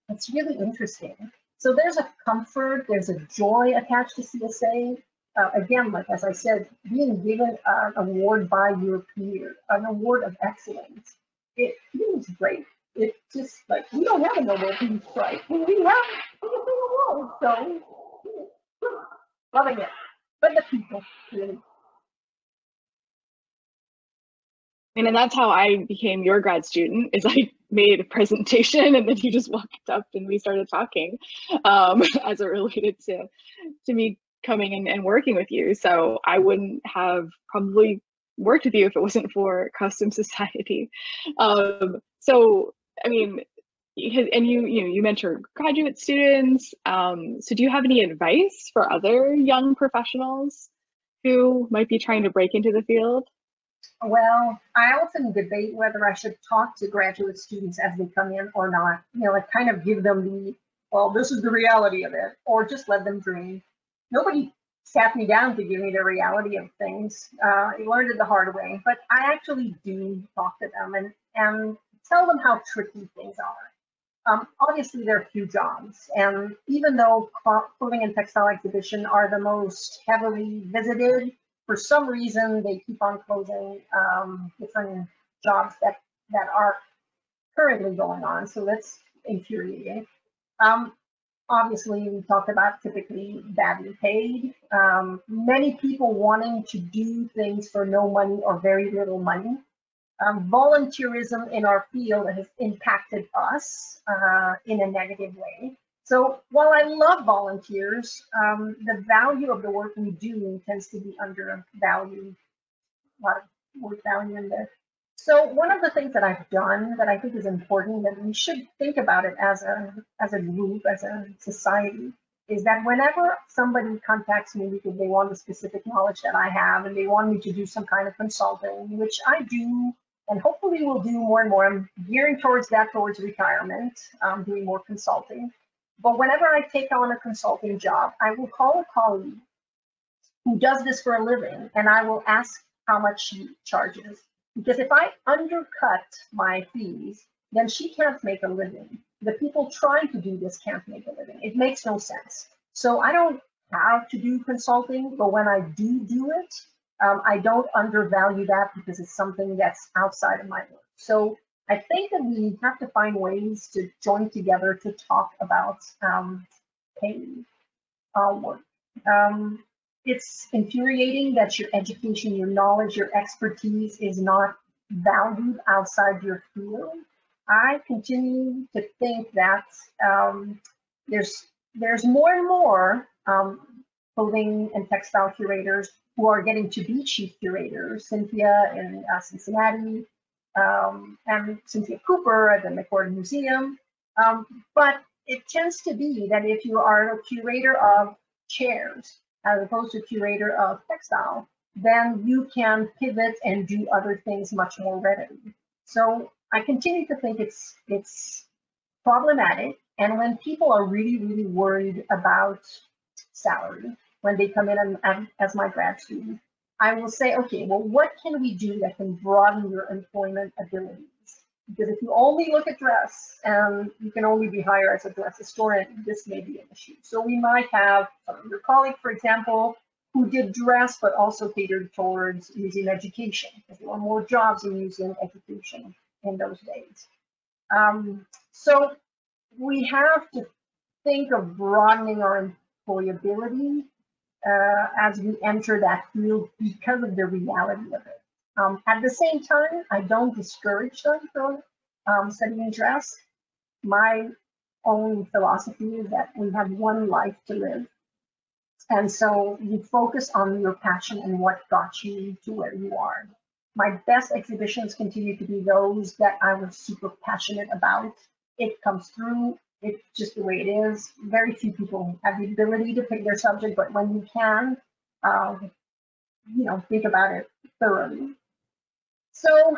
It's really interesting. So there's a comfort, there's a joy attached to CSA. Again, like as I said, being given an award by your peer, an award of excellence, it feels great. It's just like, we don't have a Nobel Peace Prize. We have a award, so loving it. But the people, really. And that's how I became your grad student, is I made a presentation and then you just walked up and we started talking as it related to me coming in and working with you. So I wouldn't have probably worked with you if it wasn't for Custom Society. So I mean, and you mentor graduate students. So do you have any advice for other young professionals who might be trying to break into the field? Well, I often debate whether I should talk to graduate students as they come in or not. You know, like kind of give them the, well, this is the reality of it, or just let them dream. Nobody sat me down to give me the reality of things. I learned it the hard way, but I actually do talk to them and tell them how tricky things are. Obviously, there are few jobs, and even though clothing and textile exhibition are the most heavily visited, for some reason they keep on closing different jobs that are currently going on. So that's infuriating. Obviously, we talked about typically badly paid. Many people wanting to do things for no money or very little money. Volunteerism in our field has impacted us in a negative way. So while I love volunteers, the value of the work we do tends to be undervalued. A lot of word value in there. So one of the things that I've done that I think is important, that we should think about it as a group, as a society, is that whenever somebody contacts me because they want the specific knowledge that I have and they want me to do some kind of consulting, which I do, and hopefully we'll do more and more. I'm gearing towards that, towards retirement, doing more consulting. But whenever I take on a consulting job, I will call a colleague who does this for a living, and I will ask how much she charges. Because if I undercut my fees, then she can't make a living. The people trying to do this can't make a living. It makes no sense. So I don't have to do consulting, but when I do it, I don't undervalue that because it's something that's outside of my work. So I think that we have to find ways to join together to talk about paying our work. It's infuriating that your education, your knowledge, your expertise is not valued outside your field. I continue to think that there's more and more clothing and textile curators who are getting to be chief curators. Cynthia in Cincinnati, and Cynthia Cooper at the McCord Museum. But it tends to be that if you are a curator of chairs as opposed to curator of textile, then you can pivot and do other things much more readily. So I continue to think it's problematic. And when people are really worried about salary, when they come in as my grad student, I will say, okay, well, what can we do that can broaden your employment abilities? Because if you only look at dress and you can only be hired as a dress historian, this may be an issue. So we might have your colleague, for example, who did dress but also catered towards museum education, because there were more jobs in museum education in those days. So we have to think of broadening our employability as we enter that field because of the reality of it. At the same time, I don't discourage them from studying dress. My own philosophy is that we have one life to live. And so you focus on your passion and what got you to where you are. My best exhibitions continue to be those that I was super passionate about. It comes through. It's just the way it is. Very few people have the ability to pick their subject, but when you can, think about it thoroughly. So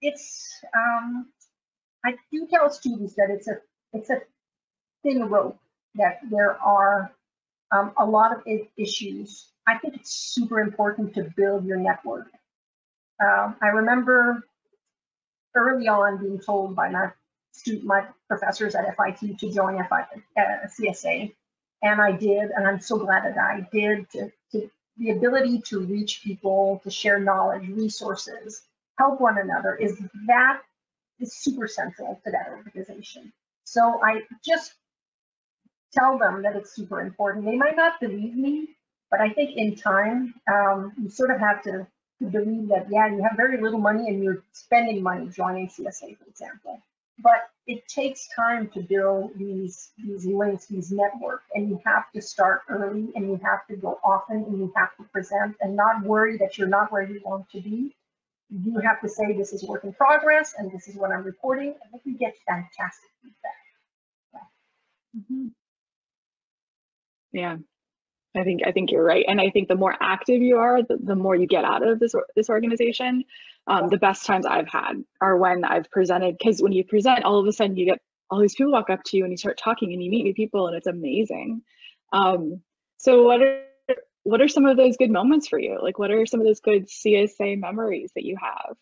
it's, I do tell students that it's a thin rope, that there are a lot of issues. I think it's super important to build your network. I remember early on being told by my professors at FIT to join CSA, and I did, and I'm so glad that I did. To the ability to reach people, to share knowledge, resources, help one another is super central to that organization. So I just tell them that it's super important. They might not believe me, but I think in time, you sort of have to believe that, yeah, you have very little money and you're spending money joining CSA, for example. but it takes time to build these links, these networks, and you have to start early, and you have to go often, and you have to present and not worry that you're not where you want to be. You have to say, this is work in progress, and this is what I'm reporting. I think we get fantastic feedback. Mm-hmm. Yeah, I think you're right, and I think the more active you are, the more you get out of this organization. The best times I've had are when I've presented, because when you present, all of a sudden you get all these people walk up to you and you start talking and you meet new people, and it's amazing. So what are some of those good moments for you? Like, what are some of those good CSA memories that you have?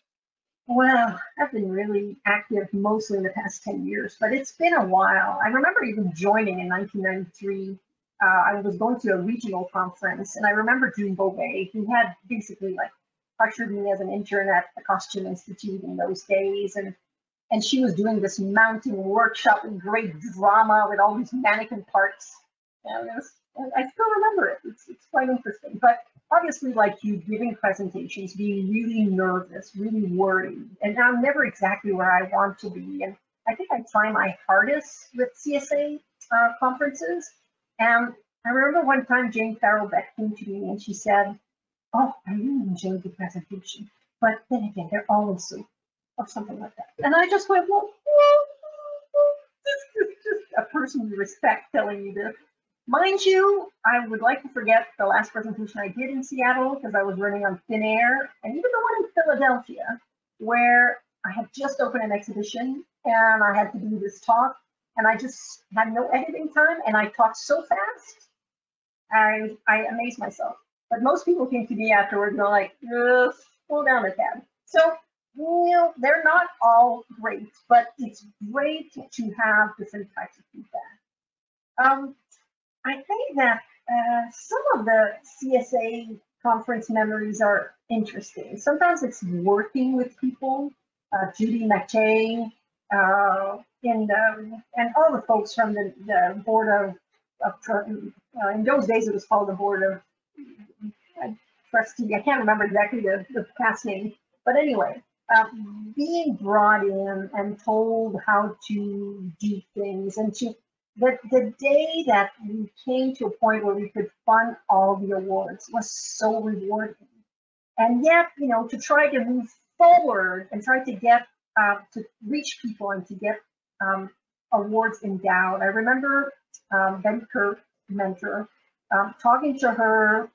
Well, I've been really active mostly in the past 10 years, but it's been a while. I remember even joining in 1993. I was going to a regional conference, and I remember June Beauvais, who had basically like ushered me as an intern at the Costume Institute in those days, and she was doing this mounting workshop with great drama with all these mannequin parts. And I still remember it. It's quite interesting. But obviously, like you, giving presentations, being really nervous, really worried, and I'm never exactly where I want to be. And I think I try my hardest with CSA conferences. And I remember one time Jane Farrell Beck came to me and she said, "Oh, I really enjoyed the presentation, but then again, they're always so," or something like that. And I just went, well, this is just a person with respect telling you this. Mind you, I would like to forget the last presentation I did in Seattle because I was running on thin air, and even the one in Philadelphia, where I had just opened an exhibition and I had to do this talk, and I just had no editing time, and I talked so fast, I amazed myself. But most people came to me afterwards and they're like, slow down a tad. So, you know, they're not all great, but it's great to have different types of feedback. I think that some of the CSA conference memories are interesting. Sometimes it's working with people, Judy McKay, and all the folks from the board of in those days it was called the board of trustee. I can't remember exactly the past name, but anyway, being brought in and told how to do things, and to the day that we came to a point where we could fund all the awards was so rewarding. And yet, you know, to try to move forward and try to get to reach people and to get awards endowed. I remember Betty Kirk, mentor, talking to her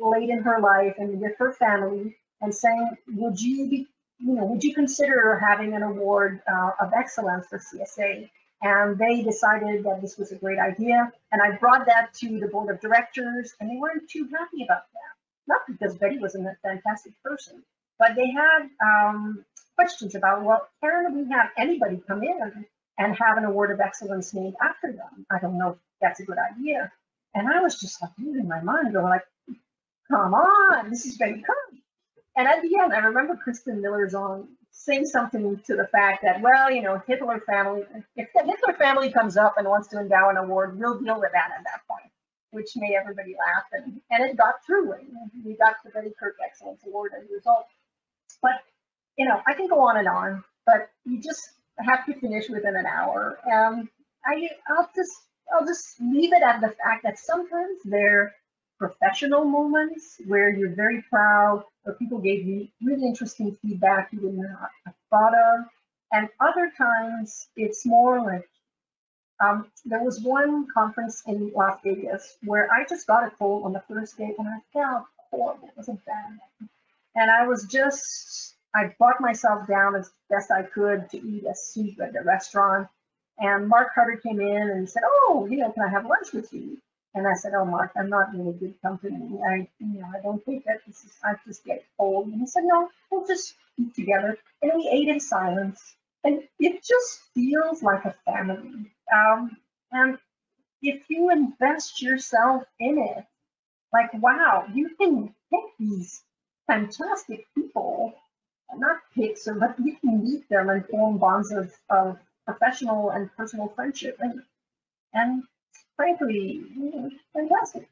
late in her life and with her family, and saying, would you consider having an award of excellence for CSA? And they decided that this was a great idea. And I brought that to the board of directors, and they weren't too happy about that. Not because Betty wasn't a fantastic person, but they had questions about, well, can we have anybody come in and have an award of excellence named after them? I don't know if that's a good idea. And I was just like losing my mind, going like, come on, this is Betty Kirk. And at the end, I remember Kristen Miller's on saying something to the fact that, well, you know, Hitler family, if the Hitler family comes up and wants to endow an award, we'll deal with that at that point, which made everybody laugh. And it got through. And we got the Betty Kirk Excellence Award as a result. But, you know, I can go on, but you just have to finish within an hour. I'll just leave it at the fact that sometimes they're professional moments where you're very proud, or people gave you really interesting feedback you would not have thought of. And other times it's more like, there was one conference in Las Vegas where I just got a cold on the first day and I felt horrible. It was a bad day. And I brought myself down as best I could to eat a soup at the restaurant. And Mark Carter came in and said, "Oh, you know, can I have lunch with you?" And I said, "Oh, Mark, I'm not really good company. I don't think that this is, I just get cold." And he said, "No, we'll just eat together." And we ate in silence. And it just feels like a family. And if you invest yourself in it, like, wow, you can pick these fantastic people, not pick, but you can meet them and form bonds of professional and personal friendship. And frankly, fantastic.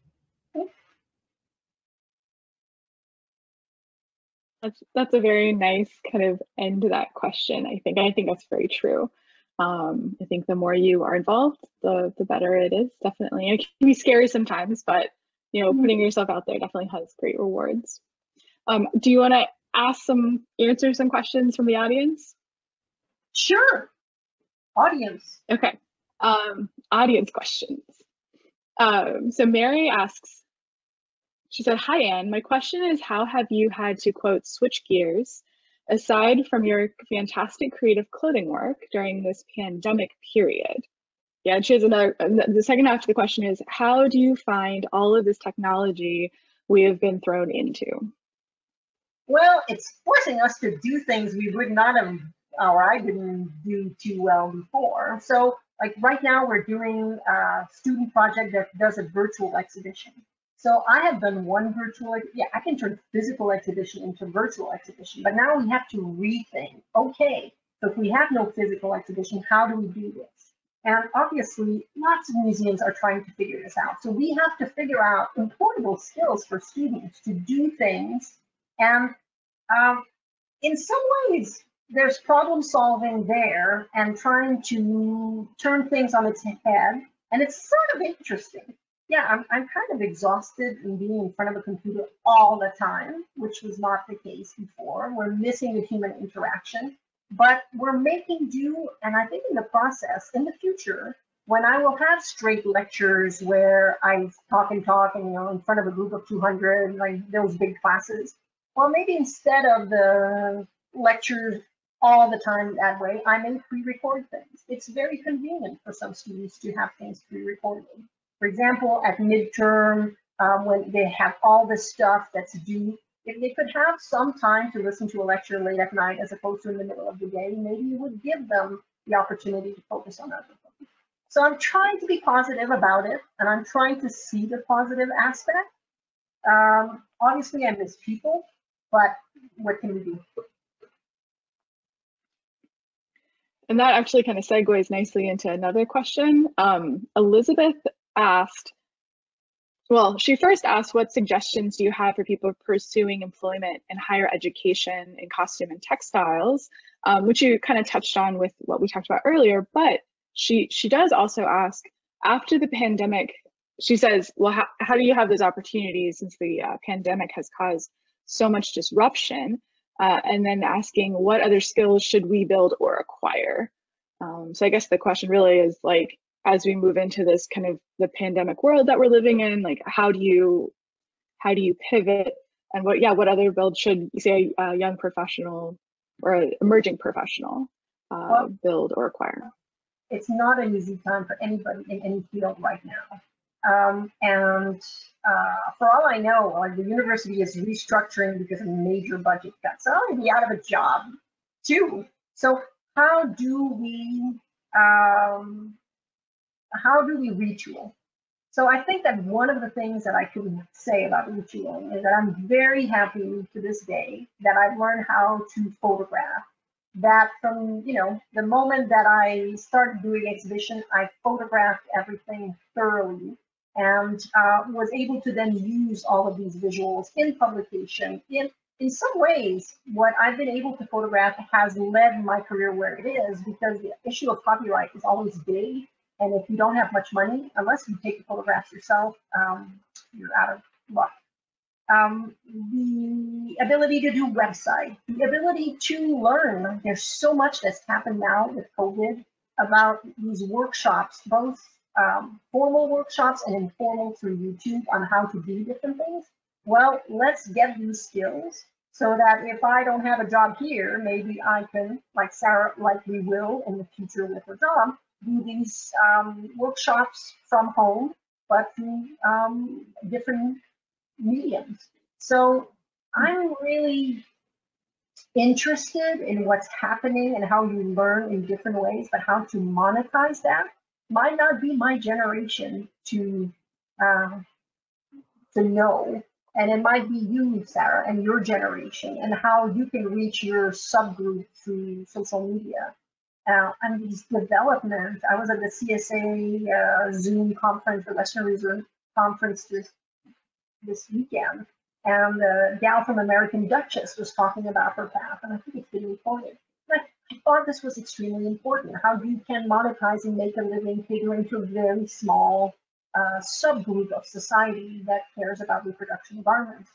That's a very nice kind of end to that question. I think that's very true. I think the more you are involved, the better it is. Definitely, it can be scary sometimes, but putting yourself out there definitely has great rewards. Do you want to answer some questions from the audience? Sure. Audience. Okay. Audience questions. So Mary asks, she said, "Hi, Anne. My question is, how have you had to, quote, switch gears aside from your fantastic creative clothing work during this pandemic period?" Yeah, and she has the second half of the question is, how do you find all of this technology we have been thrown into? Well, it's forcing us to do things we would not have, or I didn't do too well before. So like right now we're doing a student project that does a virtual exhibition. So I have done one virtual, yeah, I can turn physical exhibition into virtual exhibition, but now we have to rethink, okay, so if we have no physical exhibition, how do we do this? And obviously, lots of museums are trying to figure this out. So we have to figure out importable skills for students to do things. And in some ways, there's problem solving there and trying to turn things on its head. And it's sort of interesting. Yeah, I'm kind of exhausted in being in front of a computer all the time, which was not the case before. We're missing the human interaction, but we're making do. And I think in the process, in the future, when I will have straight lectures where I talk and in front of a group of 200, like those big classes, well, maybe instead of the lectures all the time that way, I may pre-record things. It's very convenient for some students to have things pre-recorded. For example, at midterm, when they have all this stuff that's due, if they could have some time to listen to a lecture late at night as opposed to in the middle of the day, maybe it would give them the opportunity to focus on other things. So I'm trying to be positive about it, and I'm trying to see the positive aspect. Obviously, I miss people, but what can we do? And that actually kind of segues nicely into another question. Elizabeth asked, well, she first asked, what suggestions do you have for people pursuing employment in higher education in costume and textiles, which you kind of touched on with what we talked about earlier, but she does also ask, after the pandemic, she says, well, how do you have those opportunities since the pandemic has caused so much disruption? And then asking, what other skills should we build or acquire? So I guess the question really is like, as we move into this kind of the pandemic world that we're living in, like how do you pivot, and what other build should you say a young professional or an emerging professional build or acquire? It's not an easy time for anybody in any field right now. For all I know, like the university is restructuring because of major budget cuts. So I'll be out of a job too. So how do we retool? So I think that one of the things that I can say about retooling is that I'm very happy to this day that I've learned how to photograph. That from the moment that I started doing exhibition, I photographed everything thoroughly and was able to then use all of these visuals in publication. In some ways, what I've been able to photograph has led my career where it is, because the issue of copyright is always big. And if you don't have much money, unless you take the photographs yourself, you're out of luck. The ability to do website, the ability to learn. There's so much that's happened now with COVID about these workshops, both formal workshops and informal through YouTube on how to do different things. Well, let's get these skills so that if I don't have a job here, maybe I can, like Sarah likely will in the future with her job, do these workshops from home, but through different mediums. So I'm really interested in what's happening and how you learn in different ways, but how to monetize that might not be my generation to know. And it might be you, Sarah, and your generation, and how you can reach your subgroup through social media. And these developments, I was at the CSA Zoom conference, the Western Reserve conference this weekend, And the gal from American Duchess was talking about her path, and I think it's been reported. I thought this was extremely important, how you can monetize and make a living catering to a very small subgroup of society that cares about reproduction environments.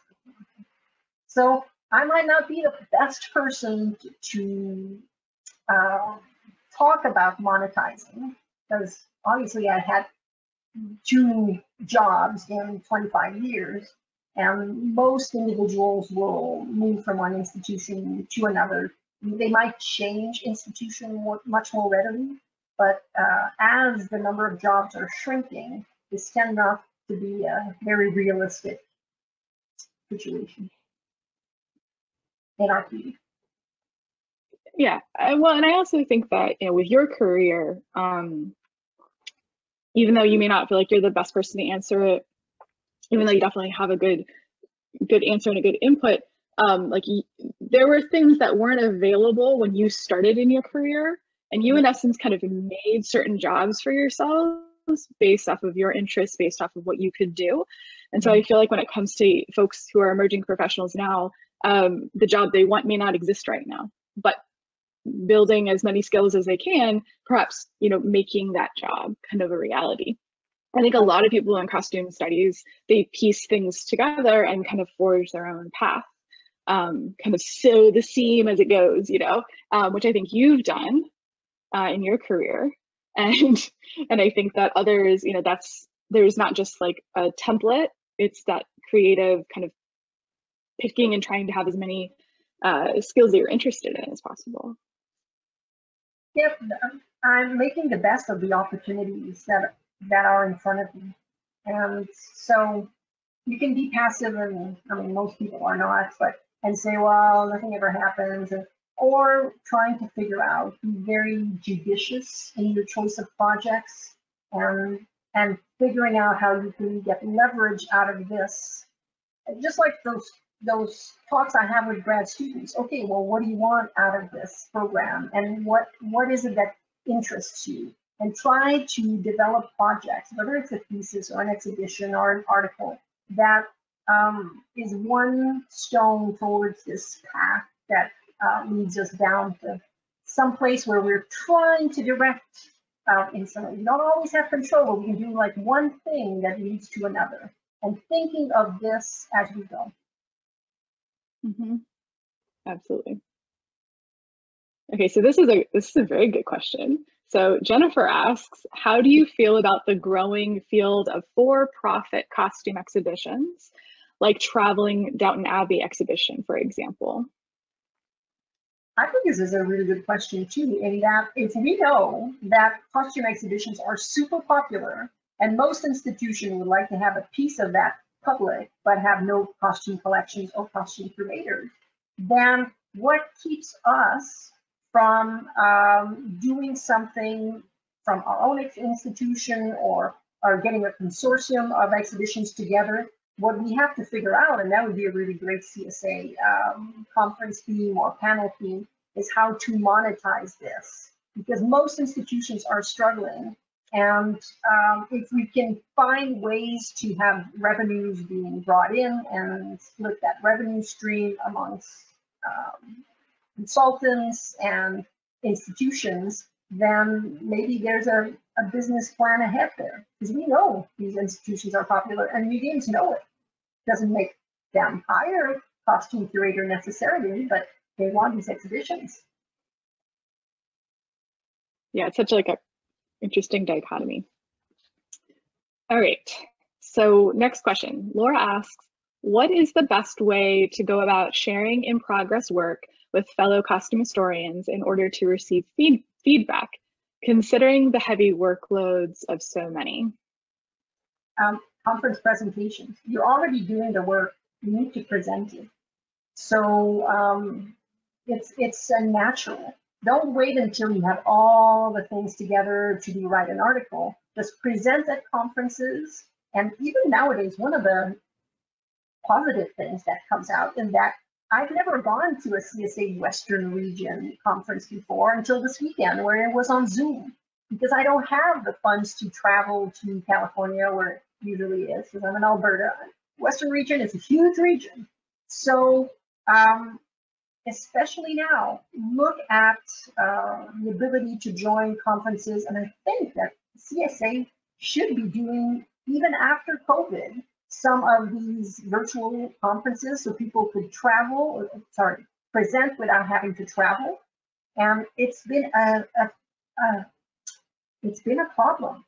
So I might not be the best person to talk about monetizing, because obviously I had 2 jobs in 25 years, and most individuals will move from one institution to another. They might change institution much more readily, but as the number of jobs are shrinking, this tends not to be a very realistic situation in our field. Yeah, well, and I also think that, you know, with your career, even though you may not feel like you're the best person to answer it, even though you definitely have a good answer and a good input, like there were things that weren't available when you started in your career, and you in essence kind of made certain jobs for yourselves based off of your interests, based off of what you could do. And so I feel like when it comes to folks who are emerging professionals now, the job they want may not exist right now, but building as many skills as they can, perhaps, you know, making that job kind of a reality. I think a lot of people in costume studies, they piece things together and kind of forge their own path, kind of sew the seam as it goes, you know, which I think you've done in your career. And I think that others, you know, there's not just like a template, it's that creative kind of picking and trying to have as many skills that you're interested in as possible. Yep, I'm making the best of the opportunities that are in front of me. And so you can be passive, and I mean, most people are not, and say, well, nothing ever happens, or trying to figure out, be very judicious in your choice of projects, and figuring out how you can get leverage out of this. Just like those talks I have with grad students. Okay, well, what do you want out of this program, and what is it that interests you? And try to develop projects, whether it's a thesis or an exhibition or an article, that is one stone towards this path that leads us down to some place where we're trying to direct instantly. We don't always have control, but we can do like one thing that leads to another, and thinking of this as we go. Mm-hmm. Absolutely. Okay, so this is a very good question. So Jennifer asks, how do you feel about the growing field of for-profit costume exhibitions, like Traveling Downton Abbey Exhibition, for example? I think this is a really good question too, in that if we know that costume exhibitions are super popular, and most institutions would like to have a piece of that public, but have no costume collections or costume curators, then what keeps us from doing something from our own institution, or getting a consortium of exhibitions together? What we have to figure out, and that would be a really great CSA conference theme or panel theme, is how to monetize this, because most institutions are struggling. And if we can find ways to have revenues being brought in and split that revenue stream amongst consultants and institutions, then maybe there's a business plan ahead there, because we know these institutions are popular, and museums know it. Doesn't make them hire a costume curator necessarily, but they want these exhibitions. Yeah, it's such like a interesting dichotomy. All right, so next question. Laura asks, what is the best way to go about sharing in progress work with fellow costume historians in order to receive feedback, considering the heavy workloads of so many? Conference presentations. You're already doing the work, you need to present it. So it's a natural. Don't wait until you have all the things together to write an article. Just present at conferences. And even nowadays, one of the positive things that comes out in that, I've never gone to a CSA Western Region conference before until this weekend, where it was on Zoom, because I don't have the funds to travel to California, where it usually is, because I'm in Alberta. Western region is a huge region. So especially now, look at the ability to join conferences. And I think that CSA should be doing, even after COVID, some of these virtual conferences so people could travel, sorry, present without having to travel. And it's been it's been a problem.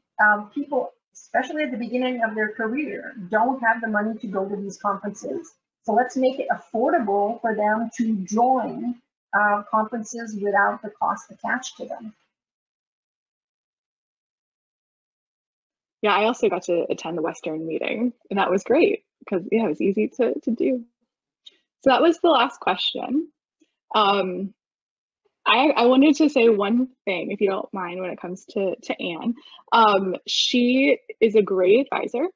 People, especially at the beginning of their career, don't have the money to go to these conferences. So let's make it affordable for them to join conferences without the cost attached to them. Yeah, I also got to attend the Western meeting, and that was great because yeah, it was easy to do. So that was the last question. I wanted to say one thing, if you don't mind, when it comes to Anne. She is a great advisor,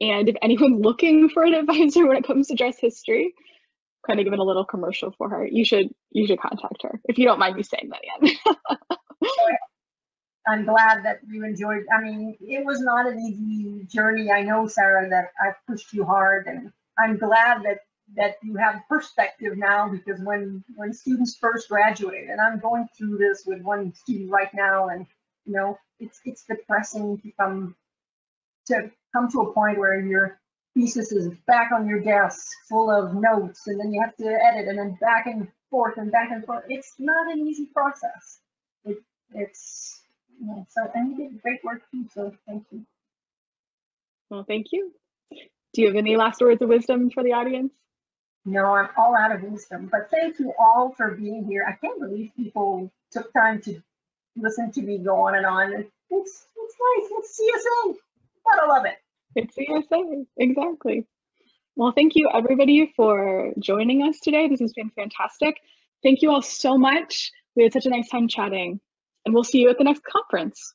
and if anyone's looking for an advisor when it comes to dress history, kind of giving a little commercial for her, you should contact her, if you don't mind me saying that, Anne. I'm glad that you enjoyed. I mean, it was not an easy journey. I know, Sarah, that I've pushed you hard, and I'm glad that you have perspective now, because when students first graduate, and I'm going through this with one student right now, and you know, it's depressing to come to a point where your thesis is back on your desk full of notes, and then you have to edit, and then back and forth and back and forth. It's not an easy process. It's yeah, so, and you did great work too, so thank you. Well, thank you. Do you have any last words of wisdom for the audience? No, I'm all out of wisdom, but thank you all for being here. I can't believe people took time to listen to me go on and on. It's nice. It's CSA. Gotta love it. It's CSA, exactly. Well, thank you everybody for joining us today. This has been fantastic. Thank you all so much. We had such a nice time chatting, and we'll see you at the next conference.